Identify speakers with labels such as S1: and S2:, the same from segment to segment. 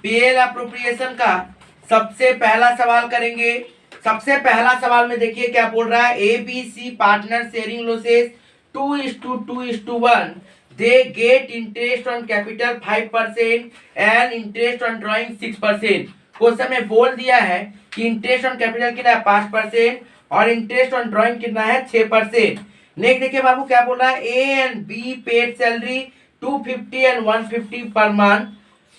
S1: PL appropriation का सबसे पहला सवाल करेंगे। सबसे पहला सवाल में देखिए क्या बोल रहा है, A B C partner sharing losses 2:2:1, they get interest on capital 5% and interest on drawing 6%। Question में बोल दिया है कि इंटरेस्ट ऑन कैपिटल कितना है 5% और इंटरेस्ट ऑन ड्रॉइंग कितना है 6%। नेक्स्ट देखिए बाबू क्या बोल रहा है, A and B paid salary 250 and 150 per month.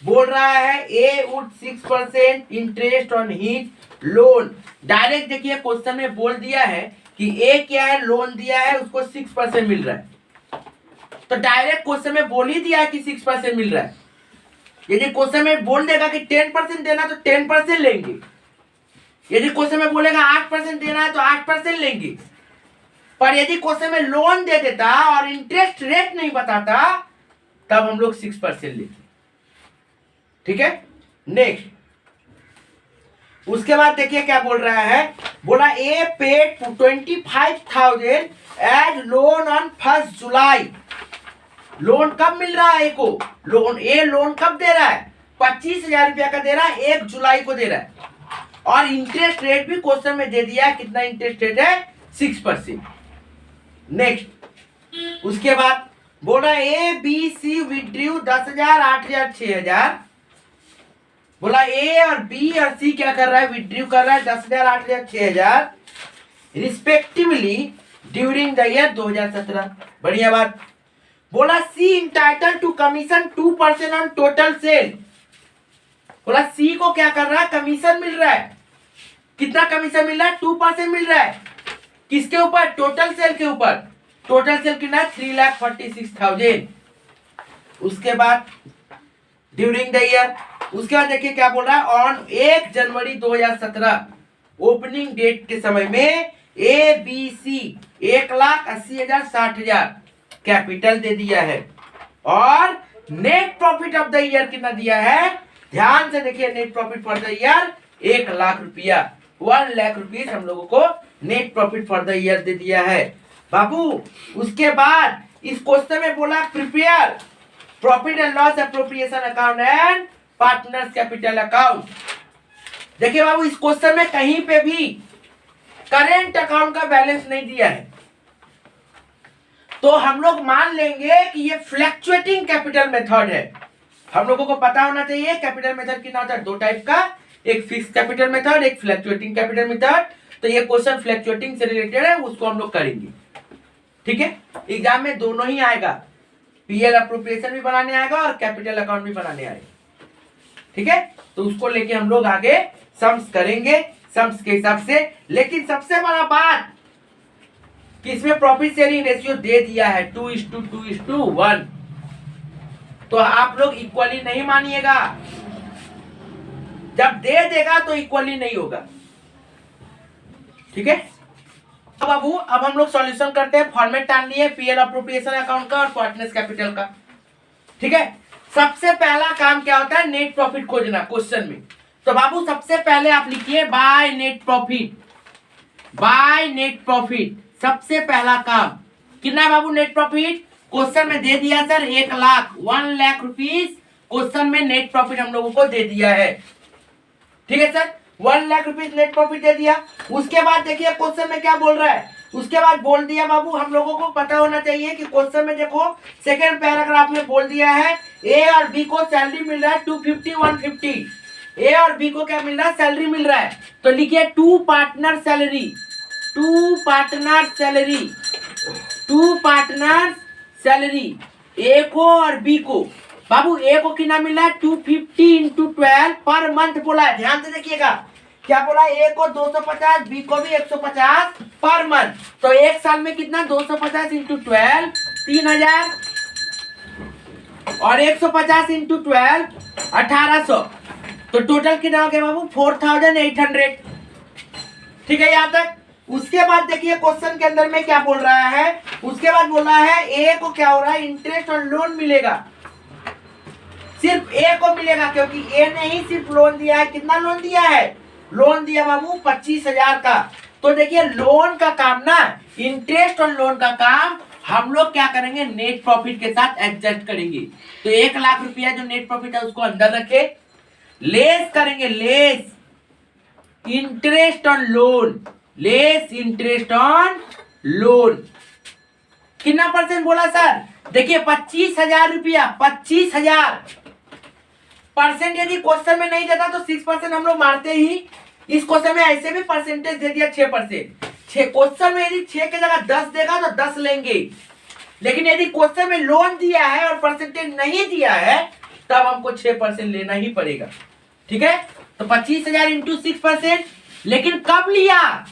S1: बोल रहा है A would 6% interest on his loan. Direct देखिए क्वेश्चन में बोल दिया है कि ए क्या है, लोन दिया है उसको 6% मिल रहा है, तो डायरेक्ट क्वेश्चन में बोल ही दिया है कि 6% मिल रहा है। यदि क्वेश्चन में बोल देगा कि 10% देना तो 10% लेंगे, यदि क्वेश्चन में बोलेगा 8% देना है तो 8% लेंगे। पर यदि क्वेश्चन में लोन दे देता और इंटरेस्ट रेट नहीं बताता तब हम लोग 6% लेते। ठीक है, नेक्स्ट उसके बाद देखिए क्या बोल रहा है, बोला A paid 25,000 as loan on 1 July. Loan कब मिल रहा है ए को, लोन कब दे रहा है, 25,000 रुपया का दे रहा है, 1 जुलाई को दे रहा है। और इंटरेस्ट रेट भी क्वेश्चन में दे दिया, कितना इंटरेस्ट रेट है 6%। नेक्स्ट उसके बाद बोल रहा है ए बी सी विड्रू 10,000 8,000 6,000। बोला ए और बी और सी क्या कर रहा है, विड्रू कर रहा है 10,000 8,000 6,000 रिस्पेक्टिवली ड्यूरिंग द ईयर 2017। बढ़िया बात। बोला C entitle to commission 2% on total sale. बोला सी को क्या कर रहा है, कमीशन मिल रहा है। कितना कमीशन मिल रहा है, 2% मिल रहा है। किसके ऊपर, टोटल सेल के ऊपर। टोटल सेल कितना है 3,46,000। उसके बाद ड्यूरिंग द ईयर, उसके बाद देखिए क्या बोल रहा है, ऑन 1 जनवरी 2017 ओपनिंग डेट के समय में ए बी सी 1,80,000 60,000 कैपिटल दे दिया है और net profit of the year कितना दिया है, ध्यान से देखिए, net profit for the year 1,00,000 रुपया, 1,00,000 रुपीज हम लोगों को net profit for the year दे दिया है बाबू। उसके बाद इस क्वेश्चन में बोला prepare profit and loss appropriation account and partners capital account. देखिए बाबू इस क्वेश्चन में कहीं पे भी करेंट अकाउंट का बैलेंस नहीं दिया है, तो हम लोग मान लेंगे कि ये फ्लैक्चुएटिंग कैपिटल मेथड है। हम लोगों को पता होना चाहिए कैपिटल मेथड कितना होता है, 2 टाइप का, एक फिक्स कैपिटल मेथड, एक फ्लैक्चुएटिंग कैपिटल मेथड। तो ये क्वेश्चन फ्लैक्चुएटिंग से रिलेटेड है, उसको हम लोग करेंगे। ठीक है, एग्जाम में दोनों ही आएगा, पीएल अप्रोप्रिएशन भी बनाने आएगा और कैपिटल अकाउंट भी बनाने आएगा। ठीक है, तो उसको लेके हम लोग आगे सम्स करेंगे, सम्स के हिसाब से। लेकिन सबसे बड़ा बात कि इसमें प्रॉफिट शेयरिंग रेशियो दे दिया है 2:2:1, तो आप लोग इक्वली नहीं मानिएगा, जब दे देगा तो इक्वली नहीं होगा। ठीक है, अब बाबू अब हम लोग सॉल्यूशन करते हैं। फॉर्मेट टान लिए पीएल अप्रोप्रिएशन अकाउंट का और पार्टनर्स कैपिटल का। ठीक है, सबसे पहला काम क्या होता है, नेट प्रॉफिट खोजना क्वेश्चन में। तो बाबू सबसे पहले आप लिखिए by net profit, by net profit सबसे पहला काम। कितना है बाबू नेट प्रॉफिट, क्वेश्चन में दे दिया सर 1,00,000, 1,00,000 रुपीज क्वेश्चन में नेट प्रॉफिट हम लोगों को दे दिया है। ठीक है सर, 1,00,000 रुपीज नेट प्रॉफिट दे दिया। उसके बाद देखिए क्वेश्चन में क्या बोल रहा है, उसके बाद बोल दिया बाबू, हम लोगों को पता होना चाहिए कि क्वेश्चन में देखो सेकेंड पैराग्राफ में बोल दिया है ए और बी को सैलरी मिल रहा है 250 150। ए और बी को क्या मिल रहा है, सैलरी मिल रहा है। तो लिखिए 2 partner salary, 2 partner salary, 2 partner salary, A को और बी को। बाबू ए को कितना मिल रहा है 250 इंटू 12 पर मंथ बोला है, ध्यान से देखिएगा क्या बोला है, ए को 250, बी को भी 150 पर मंथ। तो एक साल में कितना, 250 इंटू 12 3,000 और 150 इंटू 12 1,800। तो टोटल कितना हो गया बाबू 4,800। ठीक है यहाँ तक। उसके बाद देखिए क्वेश्चन के अंदर में क्या बोल रहा है, उसके बाद बोल रहा है ए को क्या हो रहा है, इंटरेस्ट और लोन मिलेगा, सिर्फ ए को मिलेगा क्योंकि ए ने ही सिर्फ लोन दिया है। कितना लोन दिया है, लोन दिया बाबू 25,000 का। तो देखिए लोन का काम ना, इंटरेस्ट और लोन का काम हम लोग क्या करेंगे, नेट प्रॉफिट के साथ एडजस्ट करेंगे। तो 1,00,000 रुपया जो नेट प्रॉफिट है उसको अंदर रखे लेस करेंगे, less interest on loan, less interest on loan. कितना परसेंट बोला सर? देखिए 25,000 रुपया, 25,000% यदि क्वेश्चन में नहीं देता तो 6% हम लोग मारते ही। इस क्वेश्चन में ऐसे भी परसेंटेज दे दिया 6%। क्वेश्चन में यदि 6 की जगह 10 देगा तो 10 लेंगे, लेकिन यदि क्वेश्चन में लोन दिया है और परसेंटेज नहीं दिया है तब हमको 6% लेना ही पड़ेगा। ठीक है, तो 25,000 इंटू 6%। लेकिन कब लिया?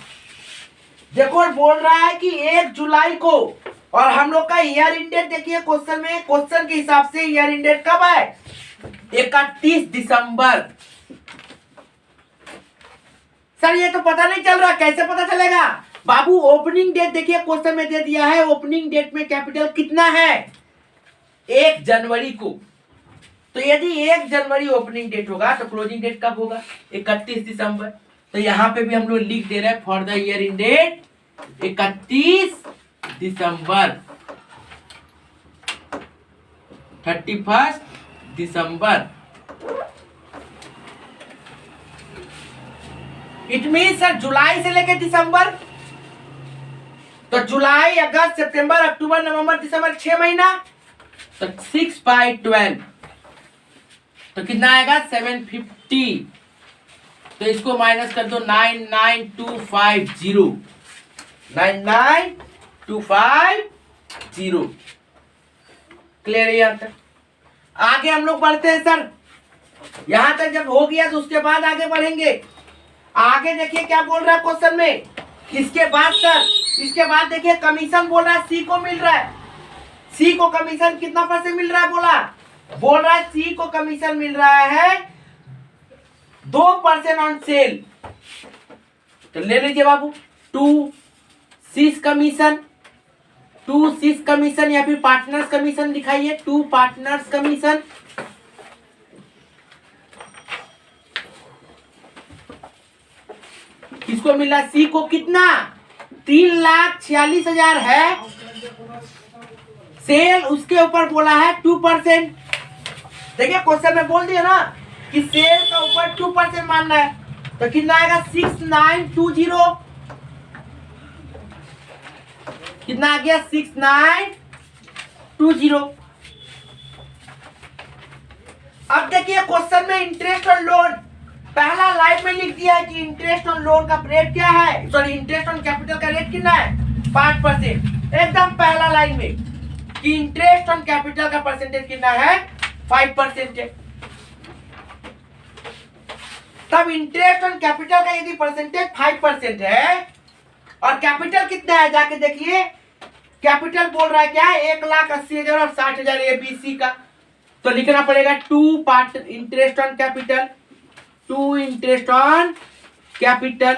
S1: देखो बोल रहा है कि 1 जुलाई को, और हम लोग का ईयर इंडेट देखिए क्वेश्चन में, क्वेश्चन के हिसाब से ईयर इंडेट कब है? 31 दिसंबर। सर ये तो पता नहीं चल रहा, कैसे पता चलेगा? बाबू ओपनिंग डेट देखिए क्वेश्चन में दे दिया है, ओपनिंग डेट में कैपिटल कितना है? 1 जनवरी को। तो यदि 1 जनवरी ओपनिंग डेट होगा तो क्लोजिंग डेट कब होगा? 31 दिसंबर। तो यहाँ पे भी हम लोग लिख दे रहे हैं for the year ended 31 December, 31 December. It mean sir जुलाई से लेकर दिसंबर, तो जुलाई, अगस्त, सितंबर, अक्टूबर, नवंबर, दिसंबर, 6 महीना। तो 6/12 तो कितना आएगा? 750। तो इसको माइनस कर दो, 99250, 99250। क्लियर है यहाँ तक? आगे हम लोग बढ़ते हैं सर। यहां तक जब हो गया तो उसके बाद आगे बढ़ेंगे। आगे देखिए क्या बोल रहा है क्वेश्चन में। इसके बाद सर, इसके बाद देखिए कमीशन बोल रहा है सी को मिल रहा है। सी को कमीशन कितना % मिल रहा है? बोल रहा है सी को कमीशन मिल रहा है 2% ऑन सेल। तो ले लीजिए बाबू 2 सीज कमीशन, 2 सीज कमीशन या फिर पार्टनर्स कमीशन दिखाइए, 2 पार्टनर्स कमीशन। किसको मिला? सी को कितना? 3,46,000 है सेल, उसके ऊपर बोला है 2%। देखिए क्वेश्चन में बोल दिया ना कि सेल का ऊपर 2% मानना है, तो कितना आएगा? 6920। कितना आ गया? 6920। अब देखिए क्वेश्चन में इंटरेस्ट ऑन लोन, पहला लाइन में लिख दिया है कि इंटरेस्ट ऑन लोन का रेट क्या है, सॉरी इंटरेस्ट ऑन कैपिटल का रेट कितना है? 5%। एकदम पहला लाइन में कि इंटरेस्ट ऑन कैपिटल का परसेंटेज कितना है? 5% है। तब इंटरेस्ट ऑन कैपिटल का यदि परसेंटेज 5% है और कैपिटल कितना है जाके देखिए। कैपिटल बोल रहा है क्या? 1,80,000 और 60,000 ABC का। तो लिखना पड़ेगा 2 part interest on capital, 2 interest on capital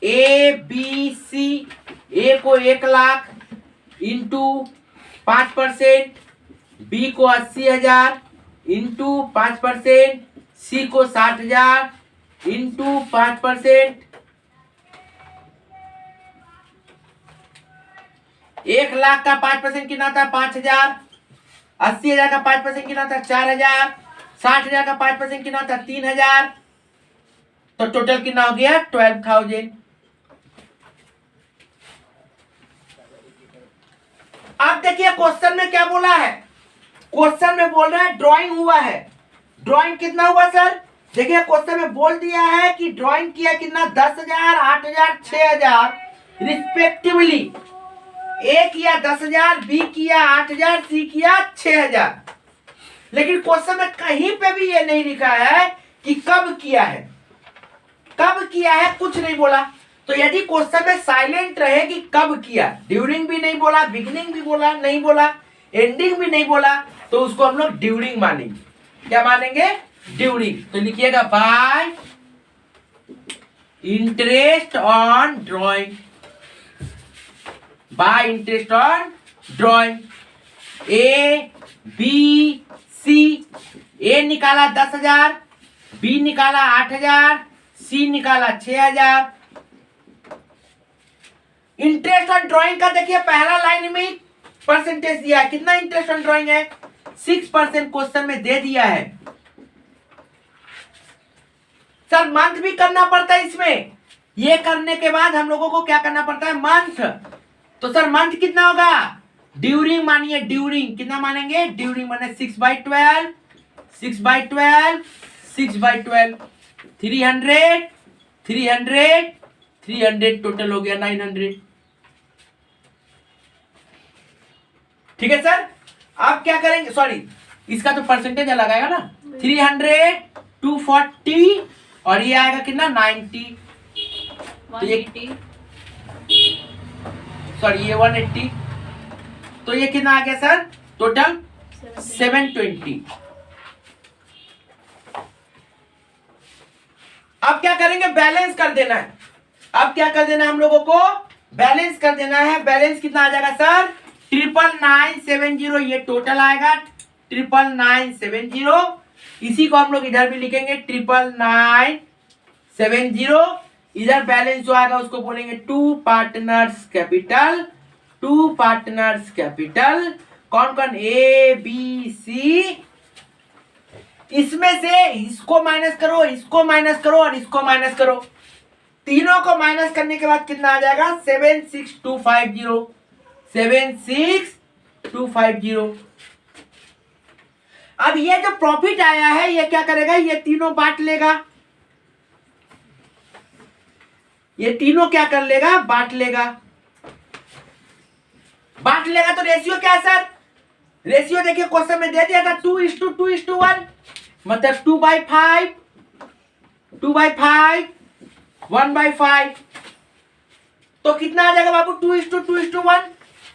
S1: ABC। ए को 1,00,000 इंटू 5%, बी को 80,000 इंटू 5%, सी को 60,000 इंटू 5%। 1,00,000 का 5% कितना था? 5,000। 80,000 का 5% कितना था? 4,000। 60,000 का 5% कितना था? 3,000। तो टोटल कितना हो गया? 12,000। अब देखिए क्वेश्चन में क्या बोला है। क्वेश्चन में बोल रहा है ड्राइंग हुआ है। ड्राइंग कितना हुआ सर? देखिए क्वेश्चन में बोल दिया है कि ड्राइंग किया कितना? 10,000, 8,000, 6,000 रिस्पेक्टिवली। ए किया 10,000, बी किया 8,000, सी किया 6,000। लेकिन क्वेश्चन में कहीं पे भी ये नहीं लिखा है कि कब किया है, कब किया है कुछ नहीं बोला। तो यदि क्वेश्चन में साइलेंट रहे कि कब किया, ड्यूरिंग भी नहीं बोला, बिगिनिंग भी बोला नहीं बोला, एंडिंग भी नहीं बोला, तो उसको हम लोग ड्यूरिंग मानेंगे। क्या मानेंगे? ड्यूरिंग। तो लिखिएगा by interest on drawing, by interest on drawing. A B C, A निकाला 10,000, बी निकाला 8,000, सी निकाला 6,000। इंटरेस्ट ऑन ड्राइंग का देखिए पहला लाइन में परसेंटेज दिया है। कितना इंटरेस्ट ऑन ड्राइंग है? 6% क्वेश्चन में दे दिया है। सर मंथ भी करना पड़ता है इसमें। ये करने के बाद हम लोगों को क्या करना पड़ता है, मंथ। तो सर मंथ कितना होगा, ड्यूरिंग मानिए, ड्यूरिंग कितना मानेंगे, ड्यूरिंग माने 6/12, 6/12, 6/12, 300, 300, 300 टोटल हो गया 900। ठीक है सर। आप क्या करेंगे, सॉरी इसका तो परसेंटेज अलग आएगा ना, 300, 240 और ये आएगा कितना 90, तो ये सॉरी ये 180, तो ये कितना आ गया सर टोटल 720। अब क्या करेंगे, बैलेंस कर देना है। अब क्या कर देना है हम लोगों को, बैलेंस कर देना है। बैलेंस कितना आ जाएगा सर 99970, ये टोटल आएगा 99970। इसी को हम लोग इधर भी लिखेंगे 99970। इधर बैलेंस जो आएगा उसको बोलेंगे to partners capital, to partners capital. कौन कौन, ए बी सी, इसमें से इसको माइनस करो, इसको माइनस करो और इसको माइनस करो। तीनों को माइनस करने के बाद कितना आ जाएगा 76250, 76250। अब ये जो प्रॉफिट आया है ये क्या करेगा, ये तीनों बांट लेगा, ये तीनों क्या कर लेगा, बांट लेगा। बांट लेगा तो रेशियो क्या है सर, रेशियो देखिए क्वेश्चन में दे दिया था 2:2:1, मतलब 2/5, 2/5, 1/5। तो कितना आ जाएगा बाबू 2:2:1,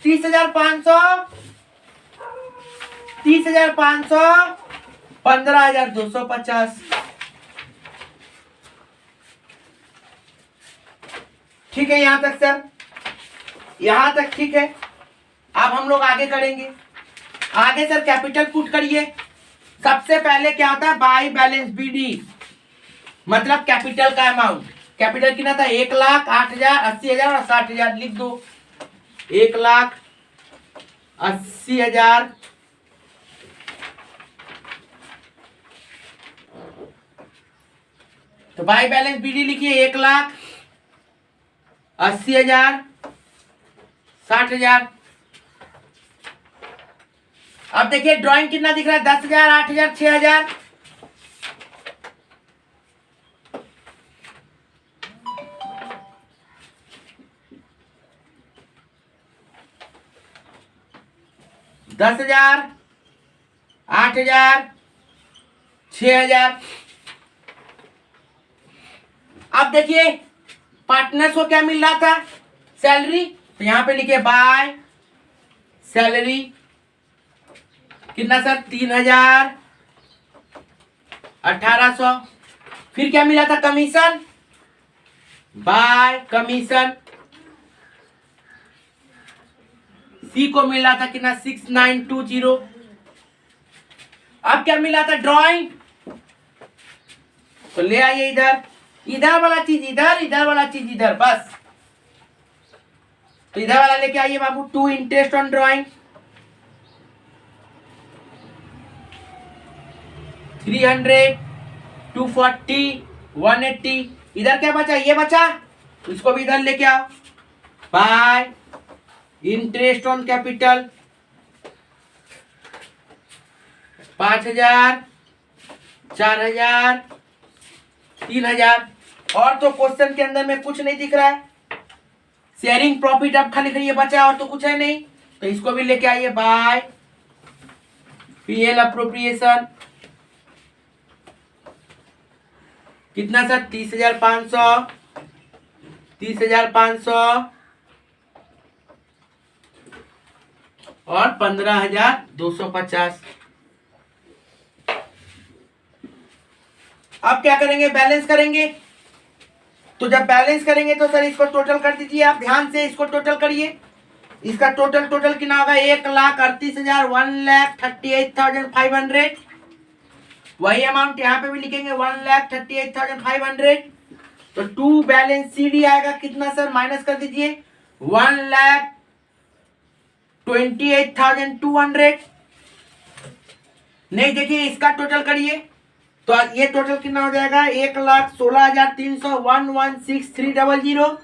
S1: 30,500, 30,500, 15,250। ठीक है यहां तक सर, यहां तक ठीक है। अब हम लोग आगे करेंगे। आगे सर कैपिटल पुट करिए। सबसे पहले क्या होता है, बाई बैलेंस बीडी, मतलब कैपिटल का अमाउंट। कैपिटल कितना था 1,00,000, 8,000, 80,000 और 60,000, लिख दो 1,80,000। तो बाई बैलेंस बीडी लिखिए 1,80,000, 60,000। अब देखिए ड्राइंग कितना दिख रहा है, 10,000, 8,000, 6,000। दस 8,000, 6,000। अब देखिए पार्टनर्स को क्या मिल रहा था, सैलरी, तो यहां पे लिखे बाय सैलरी कितना सर 3,000, 1,800। फिर क्या मिला था, कमीशन, बाय कमीशन, सी को मिला था कितना 6,920। अब क्या मिला था, ड्राइंग, तो ले आइए इधर, इधर वाला चीज इधर, इधर वाला चीज इधर, बस। तो इधर वाला लेके आइए बाबू, 2 इंटरेस्ट ऑन ड्राइंग, 300, 240, 180। इधर क्या बचा, ये बचा, इसको भी इधर लेके आओ। Bye interest on capital 5,000, 4,000, 3,000। और तो क्वेश्चन के अंदर में कुछ नहीं दिख रहा है। शेयरिंग प्रॉफिट अब खाली खाली ये बचा, और तो कुछ है नहीं, तो इसको भी लेके आइए। बाय पीएल अप्रोप्रिएशन कितना सर 30,500, 30,500 और 15,250। अब क्या करेंगे, बैलेंस करेंगे। तो जब बैलेंस करेंगे तो सर इसको टोटल कर दीजिए, आप ध्यान से इसको टोटल करिए। इसका टोटल कितना होगा, 1,38,000, 1,38,500। वही अमाउंट यहाँ पे भी लिखेंगे 1,38,500। तो 2 बैलेंस सीडी आएगा कितना सर, माइनस कर दीजिए 1,28,200। नहीं देखिए इसका टोटल करिए, तो ये टोटल कितना हो जाएगा 1,16,300 116,300।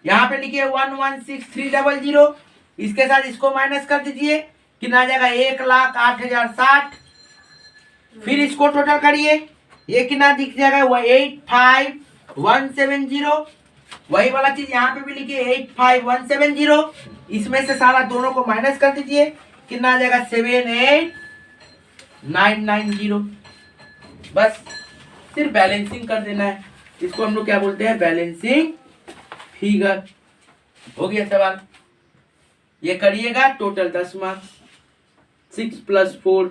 S1: यहाँ पे लिखिए 116,300। इसके साथ इसको माइनस कर दीजिए, कितना आ जाएगा 1,08,060। फिर इसको टोटल करिए, ये कितना दिख जाएगा 85,170। वही वाला चीज यहाँ पे भी लिखिए 85,170। इसमें से सारा दोनों को माइनस कर दीजिए, कितना आ जाएगा 78,990। बस सिर्फ बैलेंसिंग कर देना है, इसको हम लोग क्या बोलते हैं बैलेंसिंग फिगर। हो गया सवाल, ये करिएगा। Total 10 marks, 6 + 4